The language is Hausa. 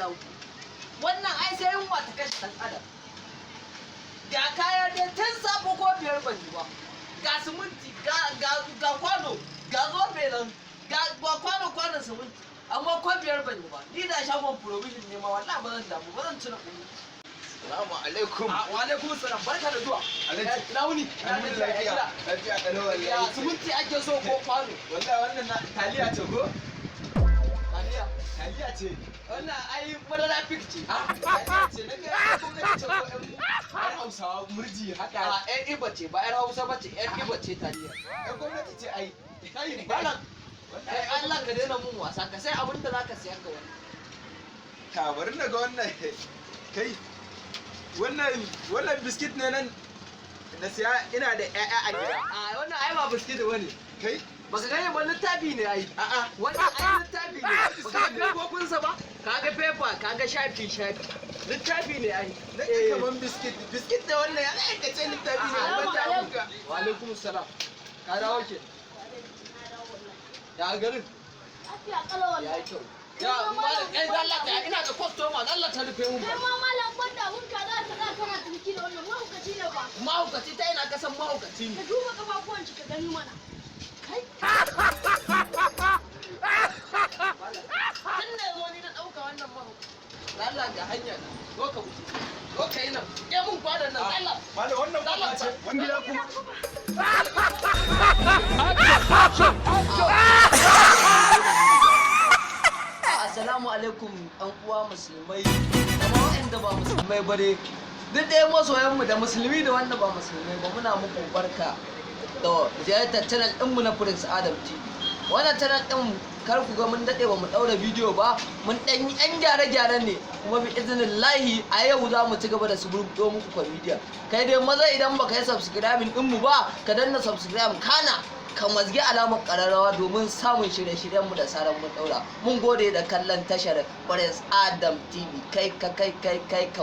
Allah. Wannan ai sai yunwa ta kashe ɗan adam. Ga kaya dai tun safo ko biyar ban yi ba. Ga siminti, ga kwano, ga zobe nan, ga kwanon siminti. Amma ko biyar ban yi ba. Ni da shagon provision ne ma wallahi ba zan damu ba zan cire kuɗi. Salamu alaikum. Wa alaikum salam. Barka da zuwa. Ina wuni? Lafiya. Lafiya kalau wallahi. Ya siminti ake so ko kwano? Wallahi wannan na taliya ce ko? Taliya. Taliya ce. Wannan ai madara fik ce. Taliya ce. Na ga gwamnati ce ko ƴan Hausawa murji haka. Ƴan Iba ce ba ƴan Hausa ba ce ƴan Iba ce taliya. Ƴan gwamnati ce ai. Kai balan. Kai Allah ka daina mun wasa ka sai abin da zaka sayar ga wani. Ka bari na ga wannan. Kai wannan biskit ne nan na siya ina da ƴaƴa a gida. A wannan ai ba biskit bane. Kai Baka gane ba littafi ne ai. a'a Wannan ai littafi ne. Baka ga kofinsa ba? Kaga paper, kaga shafi. Littafi ne ai. na kaman biskit da wannan ya zai ka ce littafi ne Assalamu ban ta alaikum. muka. Wa alaikum salam. Ka dawo ke. Ya garin? Lafiya kalau Ya wallahi. yi kyau. Ya malam kai Allah ka ina da customer Allah ta rufe mun Kai ba. ma malam banda abun ka za ka kana tunki da wannan mahaukaci ne ba. Mahaukaci ta ina kasan mahaukaci ne. Ka duba kafafuwan shi ka gani mana. Kai. Tun da zo ni na ɗauka wannan mahaukaci. Allah ga hanya na. Zo ka wuce. Zo ka yi nan. Ke mun kwanan nan Allah. Malam wannan ba ce wani gida kuma Assalamu alaikum ɗan uwa musulmai da ma waɗanda ba musulmai ba dai. Duk ɗaya masoyanmu da musulmi da wanda ba musulmai ba muna muku barka da ziyartar channel ɗinmu na Prince Adam TV. Wannan channel ɗin kar ku ga mun daɗe ba mu ɗaura bidiyo ba mun ɗan yi ɗan gyare-gyaren ne kuma bi izinin lahi a yau za mu ci gaba da su burbuɗo muku kwamidiya. Kai dai maza idan baka yi subscribing ɗinmu ba ka danna subscribe kana ka mazgi alamar ƙararrawa domin samun shirye-shiryenmu da saran mun ɗaura. Mun gode da kallon tashar Prince Adam TV kai ka